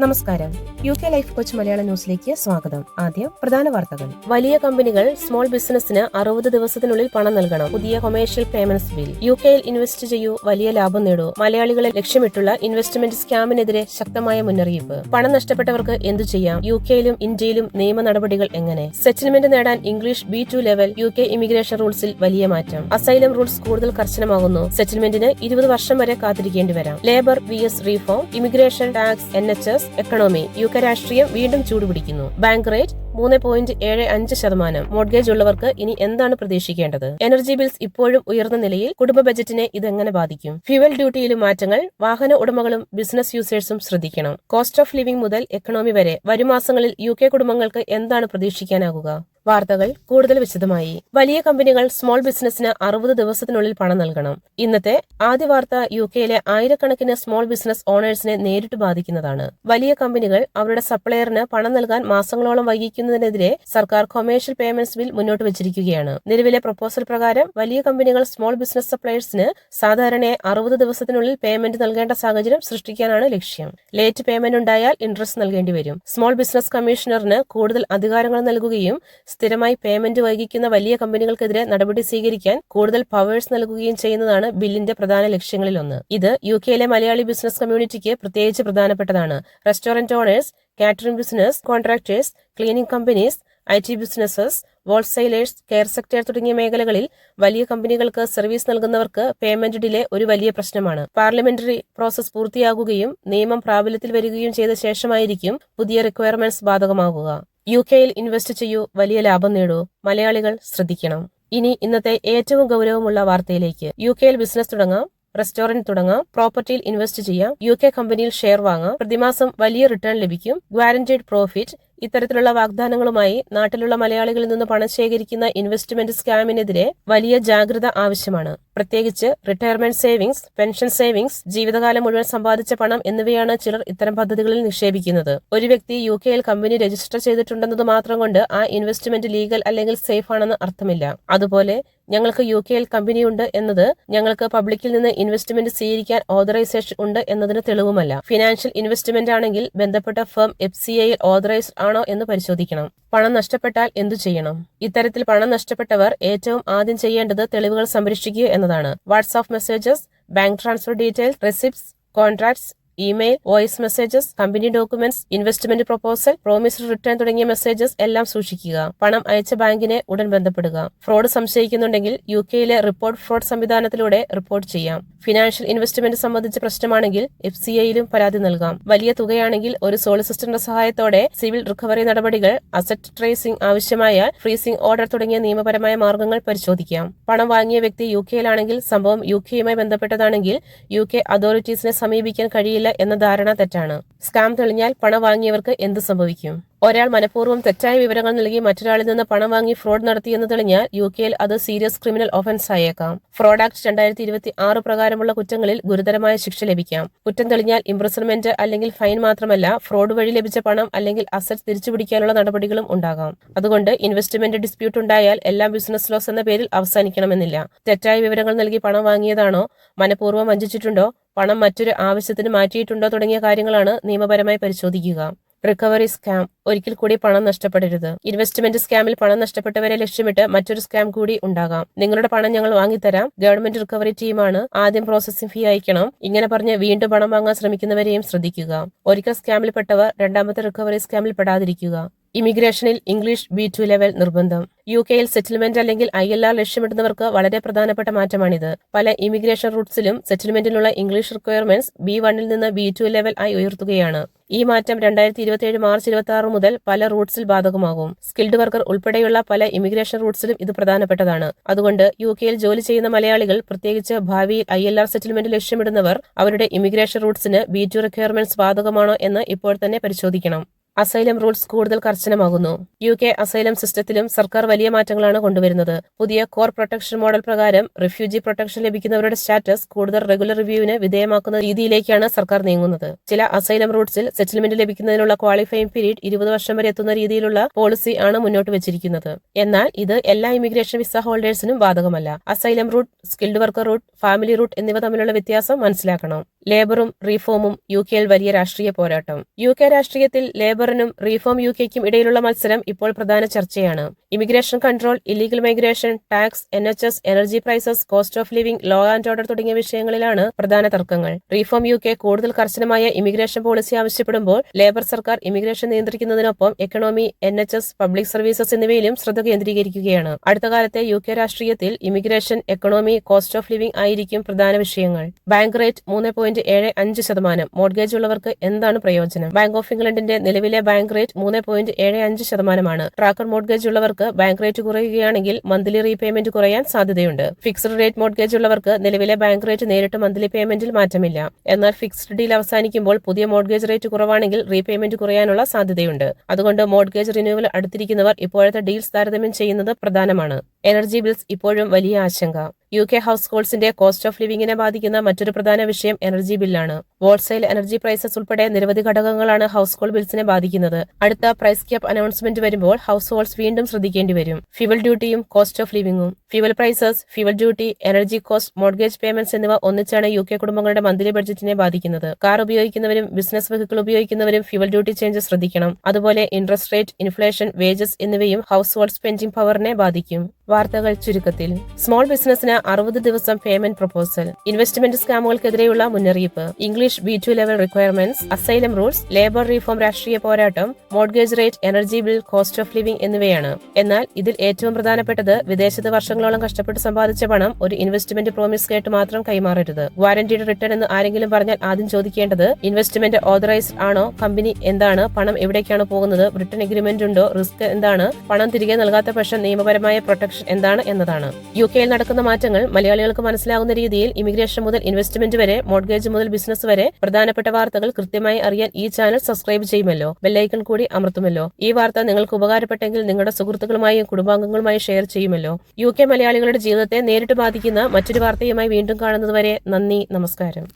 നമസ്കാരം. UK life coach മലയാള ന്യൂസിലേക്ക് സ്വാഗതം. ആദ്യം പ്രധാന വാർത്തകൾ. വലിയ കമ്പനികൾ സ്മോൾ ബിസിനസിന് 60 ദിവസത്തിനുള്ളിൽ പണം നൽകണം. പുതിയ കൊമേഴ്ഷ്യൽ പേയ്മെന്റ്സ് ബിൽ. UKയിൽ ഇൻവെസ്റ്റ് ചെയ്യൂ, വലിയ ലാഭം നേടൂ. മലയാളികളെ ലക്ഷ്യമിട്ടുള്ള ഇൻവെസ്റ്റ്മെന്റ് സ്കാമിനെതിരെ ശക്തമായ മുന്നറിയിപ്പ്. പണം നഷ്ടപ്പെട്ടവർക്ക് എന്തു ചെയ്യാം? UKയിലും ഇന്ത്യയിലും നിയമ നടപടികൾ എങ്ങനെ? സെറ്റിൽമെന്റ് നേടാൻ English B2 level. UK immigration റൂൾസിൽ വലിയ മാറ്റം. അസൈലം റൂൾസ് കൂടുതൽ കർശനമാകുന്നു. സെറ്റിൽമെന്റിന് 20 വർഷം വരെ കാത്തിരിക്കേണ്ടി വരാം. Labour vs reform. Immigration, tax, NHS, economy. UK രാഷ്ട്രീയം വീണ്ടും ചൂടുപിടിക്കുന്നു. Bank rate 3.75%. മോർഗേജ് ഉള്ളവർക്ക് ഇനി എന്താണ് പ്രതീക്ഷിക്കേണ്ടത്? എനർജി ബിൽസ് ഇപ്പോഴും ഉയർന്ന നിലയിൽ. കുടുംബ ബജറ്റിനെ ഇതെങ്ങനെ ബാധിക്കും? ഫ്യൂവൽ ഡ്യൂട്ടിയിലും മാറ്റങ്ങൾ. വാഹന ഉടമകളും ബിസിനസ് യൂസേഴ്സും ശ്രദ്ധിക്കണം. കോസ്റ്റ് ഓഫ് ലിവിംഗ് മുതൽ എക്കണോമി വരെ വരും മാസങ്ങളിൽ UK കുടുംബങ്ങൾക്ക് എന്താണ് പ്രതീക്ഷിക്കാനാകുക? വാർത്തകൾ കൂടുതൽ വിശദമായി. വലിയ കമ്പനികൾ സ്മോൾ ബിസിനസിന് 60 ദിവസത്തിനുള്ളിൽ പണം നൽകണം. ഇന്നത്തെ ആദ്യ വാർത്ത UKയിലെ ആയിരക്കണക്കിന് സ്മോൾ ബിസിനസ് ഓണേഴ്സിനെ നേരിട്ട് ബാധിക്കുന്നതാണ്. വലിയ കമ്പനികൾ അവരുടെ സപ്ലയറിന് പണം നൽകാൻ മാസങ്ങളോളം വൈകിക്കുന്നതിനെതിരെ സർക്കാർ കൊമേഴ്ഷ്യൽ പേയ്മെന്റ്സ് ബിൽ മുന്നോട്ട് വെച്ചിരിക്കുകയാണ്. നിലവിലെ പ്രപ്പോസൽ പ്രകാരം വലിയ കമ്പനികൾ സ്മോൾ ബിസിനസ് സപ്ലയേഴ്സിന് സാധാരണയായി 60 ദിവസത്തിനുള്ളിൽ പേയ്മെന്റ് നൽകേണ്ട സാഹചര്യം സൃഷ്ടിക്കാനാണ് ലക്ഷ്യം. ലേറ്റ് പേയ്മെന്റ് ഉണ്ടായാൽ ഇൻട്രസ്റ്റ് നൽകേണ്ടി വരും. സ്മോൾ ബിസിനസ് കമ്മീഷണറിന് കൂടുതൽ അധികാരങ്ങൾ നൽകുകയും സ്ഥിരമായി പേയ്മെന്റ് വൈകിക്കുന്ന വലിയ കമ്പനികൾക്കെതിരെ നടപടി സ്വീകരിക്കാൻ കൂടുതൽ പവേഴ്സ് നൽകുകയും ചെയ്യുന്നതാണ് ബില്ലിന്റെ പ്രധാന ലക്ഷ്യങ്ങളിലൊന്ന്. ഇത് UKയിലെ മലയാളി ബിസിനസ് കമ്മ്യൂണിറ്റിക്ക് പ്രത്യേകിച്ച് പ്രധാനപ്പെട്ടതാണ്. Restaurant owners, catering business, contractors, cleaning companies, IT businesses, wholesalers, care sector തുടങ്ങിയ മേഖലകളിൽ വലിയ കമ്പനികൾക്ക് സർവീസ് നൽകുന്നവർക്ക് പേയ്മെന്റ് ഡിലേ ഒരു വലിയ പ്രശ്നമാണ്. പാർലമെന്ററി പ്രോസസ് പൂർത്തിയാകുകയും നിയമം പ്രാബല്യത്തിൽ വരികയും ചെയ്ത ശേഷമായിരിക്കും പുതിയ റിക്വയർമെന്റ്സ് ബാധകമാകുക. UKയിൽ ഇൻവെസ്റ്റ് ചെയ്യൂ, വലിയ ലാഭം നേടൂ. മലയാളികൾ ശ്രദ്ധിക്കണം. ഇനി ഇന്നത്തെ ഏറ്റവും ഗൗരവമുള്ള വാർത്തയിലേക്ക്. UKയിൽ ബിസിനസ് തുടങ്ങാം, റെസ്റ്റോറന്റ് തുടങ്ങാം, പ്രോപ്പർട്ടിയിൽ ഇൻവെസ്റ്റ് ചെയ്യാം, UK കമ്പനിയിൽ ഷെയർ വാങ്ങാം, പ്രതിമാസം വലിയ റിട്ടേൺ ലഭിക്കും, ഗ്യാരന്റീഡ് പ്രോഫിറ്റ്. ഇത്തരത്തിലുള്ള വാഗ്ദാനങ്ങളുമായി നാട്ടിലുള്ള മലയാളികളിൽ നിന്ന് പണം ശേഖരിക്കുന്ന ഇൻവെസ്റ്റ്മെന്റ് സ്കാമിനെതിരെ വലിയ ജാഗ്രത ആവശ്യമാണ്. പ്രത്യേകിച്ച് റിട്ടയർമെന്റ് സേവിങ്സ്, പെൻഷൻ സേവിങ്സ്, ജീവിതകാലം മുഴുവൻ സമ്പാദിച്ച പണം എന്നിവയാണ് ചിലർ ഇത്തരം പദ്ധതികളിൽ നിക്ഷേപിക്കുന്നത്. ഒരു വ്യക്തി UKയിൽ കമ്പനി രജിസ്റ്റർ ചെയ്തിട്ടുണ്ടെന്നത് മാത്രം കൊണ്ട് ആ ഇൻവെസ്റ്റ്മെന്റ് ലീഗൽ അല്ലെങ്കിൽ സേഫ് ആണെന്ന് അർത്ഥമില്ല. അതുപോലെ ഞങ്ങൾക്ക് UKയിൽ കമ്പനിയുണ്ട് എന്നത് ഞങ്ങൾക്ക് പബ്ലിക്കിൽ നിന്ന് ഇൻവെസ്റ്റ്മെന്റ് സ്വീകരിക്കാൻ ഓതറൈസേഷൻ ഉണ്ട് എന്നതിന് തെളിവുമല്ല. ഫിനാൻഷ്യൽ ഇൻവെസ്റ്റ്മെന്റ് ആണെങ്കിൽ ബന്ധപ്പെട്ട ഫേം FCAയിൽ ഓതറൈസ്ഡ് ആണോ എന്ന് പരിശോധിക്കണം. പണം നഷ്ടപ്പെട്ടാൽ എന്തു ചെയ്യണം? ഇത്തരത്തിൽ പണം നഷ്ടപ്പെട്ടവർ ഏറ്റവും ആദ്യം ചെയ്യേണ്ടത് തെളിവുകൾ സംരക്ഷിക്കുക എന്നതാണ്. WhatsApp messages, bank transfer details, receipts, contracts, email, voice messages, company documents, investment proposal, promised return തുടങ്ങിയ മെസ്സേജസ് എല്ലാം സൂക്ഷിക്കുക. പണം അയച്ച ബാങ്കിനെ ഉടൻ ബന്ധപ്പെടുക. ഫ്രോഡ് സംശയിക്കുന്നുണ്ടെങ്കിൽ UKയിലെ റിപ്പോർട്ട് ഫ്രോഡ് സംവിധാനത്തിലൂടെ റിപ്പോർട്ട് ചെയ്യാം. ഫിനാൻഷ്യൽ ഇൻവെസ്റ്റ്മെന്റ് സംബന്ധിച്ച പ്രശ്നമാണെങ്കിൽ FCAയിലും പരാതി നൽകാം. വലിയ തുകയാണെങ്കിൽ ഒരു സോളിസിറ്ററിന്റെ സഹായത്തോടെ സിവിൽ റിക്കവറി നടപടികൾ, അസറ്റ് ട്രേസിംഗ് ആവശ്യമായാൽ ഫ്രീസിംഗ് ഓർഡർ തുടങ്ങിയ നിയമപരമായ മാർഗങ്ങൾ പരിശോധിക്കാം. പണം വാങ്ങിയ വ്യക്തി UKയിലാണെങ്കിൽ സംഭവം UKയുമായി ബന്ധപ്പെട്ടതാണെങ്കിൽ UK അതോറിറ്റീസിനെ സമീപിക്കാൻ കഴിയില്ല എന്ന ധാരണ തെറ്റാണ്. സ്കാം തെളിഞ്ഞാൽ പണം വാങ്ങിയവർക്ക് എന്ത് സംഭവിക്കും? ഒരാൾ മനഃപൂർവ്വം തെറ്റായ വിവരങ്ങൾ നൽകി മറ്റൊരാളിൽ നിന്ന് പണം വാങ്ങി ഫ്രോഡ് നടത്തിയെന്ന് തെളിഞ്ഞാൽ UKയിൽ അത് സീരിയസ് ക്രിമിനൽ ഒഫൻസ് ആയേക്കാം. ഫ്രോഡ് ആക്ട് 2026 പ്രകാരമുള്ള കുറ്റങ്ങളിൽ ഗുരുതരമായ ശിക്ഷ ലഭിക്കാം. കുറ്റം തെളിഞ്ഞാൽ ഇംപ്രിസൺമെന്റ് അല്ലെങ്കിൽ ഫൈൻ മാത്രമല്ല, ഫ്രോഡ് വഴി ലഭിച്ച പണം അല്ലെങ്കിൽ അസറ്റ് തിരിച്ചുപിടിക്കാനുള്ള നടപടികളും ഉണ്ടാകാം. അതുകൊണ്ട് ഇൻവെസ്റ്റ്മെന്റ് ഡിസ്പ്യൂട്ട് ഉണ്ടായാൽ എല്ലാം ബിസിനസ് ലോസ് എന്ന പേരിൽ അവസാനിക്കണമെന്നില്ല. തെറ്റായ വിവരങ്ങൾ നൽകി പണം വാങ്ങിയതാണോ, മനഃപൂർവ്വം വഞ്ചിച്ചിട്ടുണ്ടോ, പണം മറ്റൊരു ആവശ്യത്തിന് മാറ്റിയിട്ടുണ്ടോ തുടങ്ങിയ കാര്യങ്ങളാണ് നിയമപരമായി പരിശോധിക്കുക. Recovery scam. ഒരിക്കൽ കൂടി പണം നഷ്ടപ്പെടരുത്. ഇൻവെസ്റ്റ്മെന്റ് സ്കാമിൽ പണം നഷ്ടപ്പെട്ടവരെ ലക്ഷ്യമിട്ട് മറ്റൊരു സ്കാം കൂടി ഉണ്ടാകാം. നിങ്ങളുടെ പണം ഞങ്ങൾ വാങ്ങിത്തരാം, ഗവൺമെന്റ് റിക്കവറി ടീമാണ്, ആദ്യം പ്രോസസിംഗ് ഫീ അയക്കണം, ഇങ്ങനെ പറഞ്ഞ് വീണ്ടും പണം വാങ്ങാൻ ശ്രമിക്കുന്നവരെയും ശ്രദ്ധിക്കുക. ഒരിക്കൽ സ്കാമിൽപ്പെട്ടവർ രണ്ടാമത്തെ റിക്കവറി സ്കാമിൽ പെടാതിരിക്കുക. ഇമിഗ്രേഷനിൽ ഇംഗ്ലീഷ് B2 ലെവൽ നിർബന്ധം. UKയിൽ സെറ്റിൽമെന്റ് അല്ലെങ്കിൽ ILR ലക്ഷ്യമിടുന്നവർക്ക് വളരെ പ്രധാനപ്പെട്ട മാറ്റമാണിത്. പല ഇമിഗ്രേഷൻ റൂട്ട്സിലും സെറ്റിൽമെന്റിനുള്ള ഇംഗ്ലീഷ് റിക്വയർമെന്റ്സ് B1ൽ നിന്ന് B2 ലെവൽ ആയി ഉയർത്തുകയാണ്. ഈ മാറ്റം 2027 മാർച്ച് 26 മുതൽ പല റൂട്ട്സിൽ ബാധകമാകും. സ്കിൽഡ് വർക്കർ ഉൾപ്പെടെയുള്ള പല ഇമിഗ്രേഷൻ റൂട്ട്സിലും ഇത് പ്രധാനപ്പെട്ടതാണ്. അതുകൊണ്ട് UKയിൽ ജോലി ചെയ്യുന്ന മലയാളികൾ, പ്രത്യേകിച്ച് ഭാവിയിൽ ILR സെറ്റിൽമെന്റ് ലക്ഷ്യമിടുന്നവർ, അവരുടെ ഇമിഗ്രേഷൻ റൂട്ട്സിന് B2 റിക്വയർമെന്റ്സ് ബാധകമാണോ എന്ന് ഇപ്പോൾ തന്നെ പരിശോധിക്കണം. അസൈലം റൂൾസ് കൂടുതൽ കർശനമാകുന്നു. UK അസൈലം സിസ്റ്റത്തിലും സർക്കാർ വലിയ മാറ്റങ്ങളാണ് കൊണ്ടുവരുന്നത്. പുതിയ കോർ പ്രൊട്ടക്ഷൻ മോഡൽ പ്രകാരം റിഫ്യൂജി പ്രൊട്ടക്ഷൻ ലഭിക്കുന്നവരുടെ സ്റ്റാറ്റസ് കൂടുതൽ റെഗുലർ റിവ്യൂവിന് വിധേയമാക്കുന്ന രീതിയിലേക്കാണ് സർക്കാർ നീങ്ങുന്നത്. ചില അസൈലം റൂട്ട്സിൽ സെറ്റിൽമെന്റ് ലഭിക്കുന്നതിനുള്ള ക്വാളിഫയിങ് പീരീഡ് 20 വർഷം വരെ എത്തുന്ന രീതിയിലുള്ള പോളിസി ആണ് മുന്നോട്ട് വെച്ചിരിക്കുന്നത്. എന്നാൽ ഇത് എല്ലാ ഇമിഗ്രേഷൻ വിസ ഹോൾഡേഴ്സിനും ബാധകമല്ല. Asylum route, skilled worker route, family route എന്നിവ തമ്മിലുള്ള വ്യത്യാസം മനസ്സിലാക്കണം. ലേബറും റീഫോമും യുകെയിൽ വലിയ രാഷ്ട്രീയ പോരാട്ടം. യുകെ രാഷ്ട്രീയത്തിൽ ലേബറിനും റീഫോം യുകെക്കും ഇടയിലുള്ള മത്സരം ഇപ്പോൾ പ്രധാന ചർച്ചയാണ്. Immigration control, illegal migration, tax, NHS, energy prices, cost of living, law and order തുടങ്ങിയ വിഷയങ്ങളിലാണ് പ്രധാന തർക്കങ്ങൾ. റീഫോം യുകെ കൂടുതൽ കർശനമായ ഇമിഗ്രേഷൻ പോളിസി ആവശ്യപ്പെടുമ്പോൾ ലേബർ സർക്കാർ ഇമിഗ്രേഷൻ നിയന്ത്രിക്കുന്നതിനൊപ്പം എക്കണോമി, NHS, പബ്ലിക് സർവീസസ് എന്നിവയിലും ശ്രദ്ധ കേന്ദ്രീകരിക്കുകയാണ്. അടുത്ത കാലത്തെ യുകെ രാഷ്ട്രീയത്തിൽ immigration, economy, cost of living ആയിരിക്കും പ്രധാന വിഷയങ്ങൾ. Bank rate 3.75%. മോർഗേജ് ഉള്ളവർക്ക് എന്താണ് പ്രയോജനം? ബാങ്ക് ഓഫ് ഇംഗ്ലണ്ടിന്റെ നിലവിലെ ബാങ്ക് റേറ്റ് 3.75%. ട്രാക്കർ മോർഗേജ് ഉള്ളവർക്ക് ബാങ്ക് റേറ്റ് കുറയുകയാണെങ്കിൽ മന്ത്ലി റീപേയ്മെന്റ് കുറയാൻ സാധ്യതയുണ്ട്. ഫിക്സ്ഡ് റേറ്റ് മോർഗേജ് ഉള്ളവർക്ക് നിലവിലെ ബാങ്ക് റേറ്റ് നേരിട്ട് മന്ത്ലി പേയ്മെന്റിൽ മാറ്റമില്ല. എന്നാൽ ഫിക്സ്ഡ് ഡീൽ അവസാനിക്കുമ്പോൾ പുതിയ മോർഗേജ് റേറ്റ് കുറവാണെങ്കിൽ റീപേയ്മെന്റ് കുറയാനുള്ള സാധ്യതയുണ്ട്. അതുകൊണ്ട് മോർഗേജ് റിന്യൂവൽ അടുത്തിരിക്കുന്നവർ ഇപ്പോഴത്തെ ഡീൽസ് താരതമ്യം ചെയ്യുന്നത് പ്രധാനമാണ്. എനർജി ബിൽസ് ഇപ്പോഴും വലിയ ആശങ്ക. യുകെ ഹൗസ് ഹോൾഡ്സിന്റെ കോസ്റ്റ് ഓഫ് ലിവിംഗിനെ ബാധിക്കുന്ന മറ്റൊരു പ്രധാന വിഷയം എനർജി ബില്ലാണ്. വോൾസെയിൽ എനർജി പ്രൈസസ് ഉൾപ്പെടെ നിരവധി ഘടകങ്ങളാണ് ഹൗസ് ഹോൾഡ് ബിൽസിനെ ബാധിക്കുന്നത്. അടുത്ത പ്രൈസ് ക്യാപ്പ് അനൗൺസ്മെന്റ് വരുമ്പോൾ ഹൗസ് ഹോൾഡ്സ് വീണ്ടും ശ്രദ്ധിക്കേണ്ടി വരും. ഫ്യൂവൽ ഡ്യൂട്ടിയും കോസ്റ്റ് ഓഫ് ലിവിംഗും. Fuel prices, fuel duty, energy cost, mortgage payments എന്നിവ ഒന്നിച്ചാണ് യുകെ കുടുംബങ്ങളുടെ മന്ത്ലി ബഡ്ജറ്റിനെ ബാധിക്കുന്നത്. കാർ ഉപയോഗിക്കുന്നവരും ബിസിനസ് വെഹിക്കിൾ ഉപയോഗിക്കുന്നവരും ഫ്യൂവൽ ഡ്യൂട്ടി ചേഞ്ച് ശ്രദ്ധിക്കണം. അതുപോലെ ഇൻട്രസ്റ്റ് റേറ്റ്, ഇൻഫ്ലേഷൻ, വേജസ് എന്നിവയും ഹൗസ് ഹോൾഡ് സ്പെൻഡിംഗ് പവറിനെ ബാധിക്കും. വാർത്തകൾ ചുരുക്കത്തിൽ. സ്മോൾ ബിസിനസിന് 60 ദിവസം പേയ്മെന്റ് പ്രൊപ്പോസൽ. ഇൻവെസ്റ്റ്മെന്റ് സ്കാമുകൾക്കെതിരെയുള്ള മുന്നറിയിപ്പ്. English B2 level requirements, asylum rules, labour reform രാഷ്ട്രീയ പോരാട്ടം, mortgage rate, energy bill, cost of living എന്നിവയാണ്. എന്നാൽ ഇതിൽ ഏറ്റവും പ്രധാനപ്പെട്ടത് വിദേശത്ത് വർഷങ്ങളോളം കഷ്ടപ്പെട്ട് സമ്പാദിച്ച പണം ഒരു ഇൻവെസ്റ്റ്മെന്റ് പ്രോമിസ് കേട്ട് മാത്രം കൈമാറരുത്. വാറന്റിഡ് റിട്ടേൺ എന്ന് ആരെങ്കിലും പറഞ്ഞാൽ ആദ്യം ചോദിക്കേണ്ടത് ഇൻവെസ്റ്റ്മെന്റ് ഓതറൈസ്ഡ് ആണോ, കമ്പനി എന്താണ്, പണം എവിടേക്കാണ് പോകുന്നത്, റിട്ടേൺ എഗ്രിമെന്റ് ഉണ്ടോ, റിസ്ക് എന്താണ്, പണം തിരികെ നൽകാത്ത പക്ഷം നിയമപരമായ പ്രൊട്ടക്ഷൻ എന്താണ് എന്നതാണ്. യുകെയിൽ നടക്കുന്ന മാറ്റങ്ങൾ മലയാളികൾക്ക് മനസ്സിലാകുന്ന രീതിയിൽ ഇമിഗ്രേഷൻ മുതൽ ഇൻവെസ്റ്റ്മെന്റ് വരെ, മോർഗേജ് മുതൽ ബിസിനസ് വരെ പ്രധാനപ്പെട്ട വാർത്തകൾ കൃത്യമായി അറിയാൻ ഈ ചാനൽ സബ്സ്ക്രൈബ് ചെയ്യുമല്ലോ, ബെല്ലൈക്കൺ കൂടി അമർത്തുമല്ലോ. ഈ വാർത്ത നിങ്ങൾക്ക് ഉപകാരപ്പെട്ടെങ്കിൽ നിങ്ങളുടെ സുഹൃത്തുക്കളുമായും കുടുംബാംഗങ്ങളുമായി ഷെയർ ചെയ്യുമല്ലോ. യുകെ മലയാളികളുടെ ജീവിതത്തെ നേരിട്ട് ബാധിക്കുന്ന മറ്റൊരു വാർത്തയുമായി വീണ്ടും കാണുന്നതുവരെ നന്ദി, നമസ്കാരം.